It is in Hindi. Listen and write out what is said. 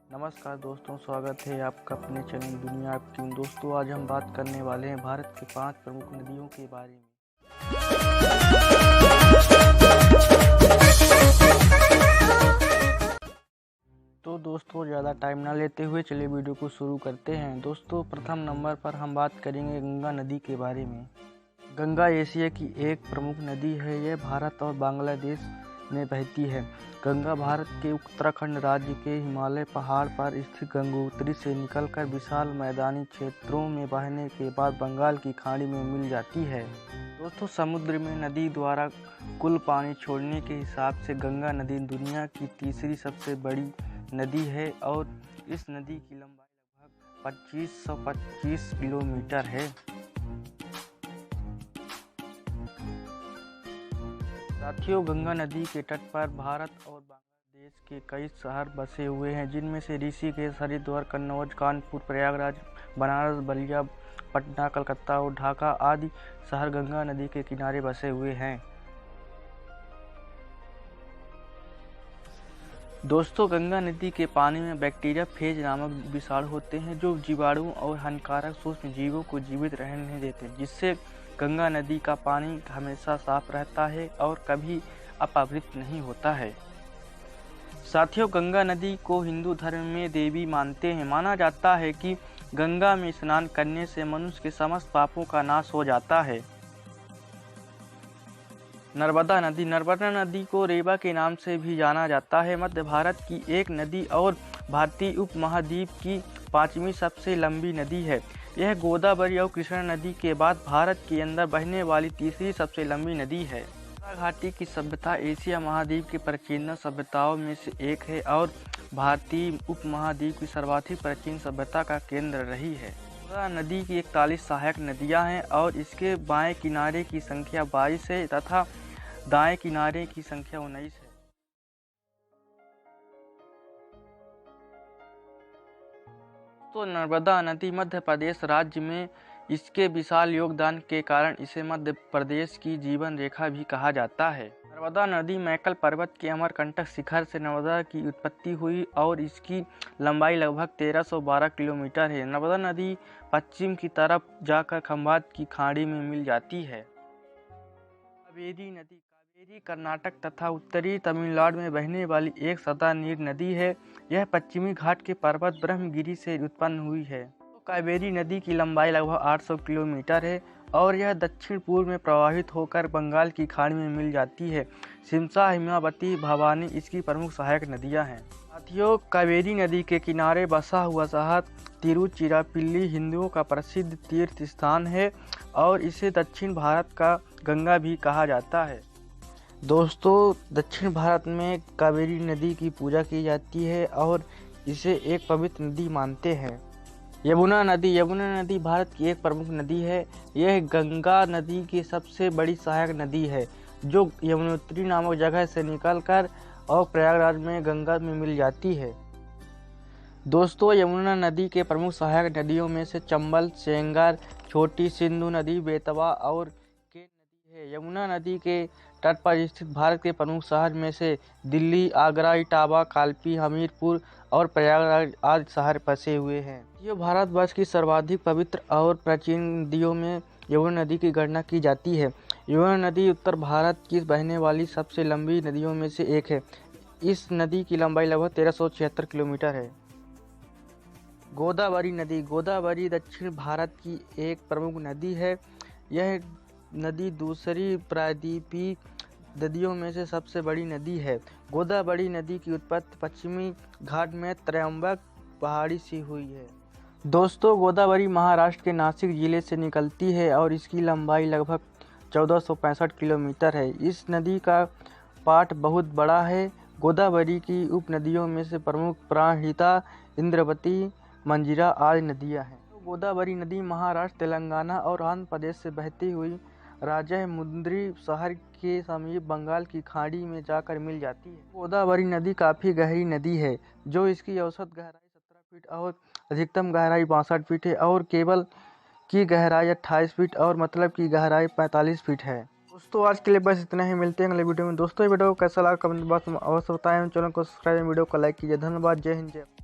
नमस्कार दोस्तों, स्वागत है आपका अपने चैनल दुनिया आपकी में। दोस्तों, आज हम बात करने वाले हैं भारत के 5 प्रमुख नदियों के बारे में। तो दोस्तों, ज़्यादा टाइम ना लेते हुए चलिए वीडियो को शुरू करते हैं। दोस्तों, प्रथम नंबर पर हम बात करेंगे गंगा नदी के बारे में। गंगा एशिया की एक प्रमुख नदी है। यह भारत और बांग्लादेश में बहती है। गंगा भारत के उत्तराखंड राज्य के हिमालय पहाड़ पर स्थित गंगोत्री से निकलकर विशाल मैदानी क्षेत्रों में बहने के बाद बंगाल की खाड़ी में मिल जाती है। दोस्तों, समुद्र में नदी द्वारा कुल पानी छोड़ने के हिसाब से गंगा नदी दुनिया की तीसरी सबसे बड़ी नदी है और इस नदी की लंबाई लगभग 2525 किलोमीटर है। साथियों, गंगा नदी के तट पर भारत और बांग्लादेश के कई शहर बसे हुए हैं, जिनमें से ऋषिकेश, हरिद्वार, कन्नौज, कानपुर, प्रयागराज, बनारस, बलिया, पटना, कलकत्ता और ढाका आदि शहर गंगा नदी के किनारे बसे हुए हैं। दोस्तों, गंगा नदी के पानी में बैक्टीरिया फेज नामक विषाणु होते हैं, जो जीवाणुओं और हानिकारक सूक्ष्म जीवों को जीवित रहने नहीं देते, जिससे गंगा नदी का पानी हमेशा साफ रहता है और कभी अपवित्र नहीं होता है। साथियों, गंगा नदी को हिंदू धर्म में देवी मानते हैं। माना जाता है कि गंगा में स्नान करने से मनुष्य के समस्त पापों का नाश हो जाता है। नर्मदा नदी को रेवा के नाम से भी जाना जाता है। मध्य भारत की एक नदी और भारतीय उपमहाद्वीप की 5वीं सबसे लंबी नदी है। यह गोदावरी और कृष्णा नदी के बाद भारत के अंदर बहने वाली तीसरी सबसे लंबी नदी है। गंगा घाटी की सभ्यता एशिया महाद्वीप की प्राचीन सभ्यताओं में से एक है और भारतीय उपमहाद्वीप की सर्वाधिक प्राचीन सभ्यता का केंद्र रही है। गंगा नदी की 41 सहायक नदियां हैं और इसके बाएं किनारे की संख्या 22 है तथा दाएं किनारे की संख्या 19 है। तो नर्मदा नदी मध्य प्रदेश राज्य में इसके विशाल योगदान के कारण इसे मध्य प्रदेश की जीवन रेखा भी कहा जाता है। नर्मदा नदी मैकल पर्वत के अमरकंटक शिखर से नर्मदा की उत्पत्ति हुई और इसकी लंबाई लगभग 1312 किलोमीटर है। नर्मदा नदी पश्चिम की तरफ जाकर खंभात की खाड़ी में मिल जाती है। कावेरी कर्नाटक तथा उत्तरी तमिलनाडु में बहने वाली एक सदा नीर नदी है। यह पश्चिमी घाट के पर्वत ब्रह्मगिरी से उत्पन्न हुई है। तो कावेरी नदी की लंबाई लगभग 800 किलोमीटर है और यह दक्षिण पूर्व में प्रवाहित होकर बंगाल की खाड़ी में मिल जाती है। शिमसा, हिमावती, भवानी इसकी प्रमुख सहायक नदियां हैं। साथियों, कावेरी नदी के किनारे बसा हुआ शहर तिरुचिरापल्ली हिंदुओं का प्रसिद्ध तीर्थ स्थान है और इसे दक्षिण भारत का गंगा भी कहा जाता है। दोस्तों, दक्षिण भारत में कावेरी नदी की पूजा की जाती है और इसे एक पवित्र नदी मानते हैं। यमुना नदी भारत की एक प्रमुख नदी है। यह गंगा नदी की सबसे बड़ी सहायक नदी है, जो यमुनोत्री नामक जगह से निकलकर और प्रयागराज में गंगा में मिल जाती है। दोस्तों, यमुना नदी के प्रमुख सहायक नदियों में से चंबल, सेंगर, छोटी सिंधु नदी, बेतवा और केन नदी है। यमुना नदी के तट पर स्थित भारत के प्रमुख शहर में से दिल्ली, आगरा, इटावा, कालपी, हमीरपुर और प्रयागराज आदि शहर बसे हुए हैं। ये भारतवर्ष की सर्वाधिक पवित्र और प्राचीन नदियों में यमुना नदी की गणना की जाती है। यमुना नदी उत्तर भारत की बहने वाली सबसे लंबी नदियों में से एक है। इस नदी की लंबाई लगभग 1376 किलोमीटर है। गोदावरी दक्षिण भारत की एक प्रमुख नदी है। यह नदी दूसरी प्रायद्वीपीय नदियों में से सबसे बड़ी नदी है। गोदावरी नदी की उत्पत्ति पश्चिमी घाट में त्रयंबक पहाड़ी से हुई है। दोस्तों, गोदावरी महाराष्ट्र के नासिक जिले से निकलती है और इसकी लंबाई लगभग 1465 किलोमीटर है। इस नदी का पाट बहुत बड़ा है। गोदावरी की उपनदियों में से प्रमुख प्राणहिता, इंद्रावती, मंजीरा आदि नदियां हैं। तो गोदावरी नदी महाराष्ट्र, तेलंगाना और आंध्र प्रदेश से बहती हुई राजमुंद्री शहर के समीप बंगाल की खाड़ी में जाकर मिल जाती है। गोदावरी नदी काफ़ी गहरी नदी है, जो इसकी औसत गहराई 17 फीट और अधिकतम गहराई 62 फीट है और केबल की गहराई 28 फीट और मतलब की गहराई 45 फीट है। दोस्तों, आज के लिए बस इतना ही। मिलते हैं अगले वीडियो में। दोस्तों, ये वीडियो कैसा लगा कमेंट बॉक्स में अवश्य बताएं। चैनल को सब्सक्राइब, वीडियो को लाइक कीजिए। धन्यवाद। जय हिंद, जय भारत।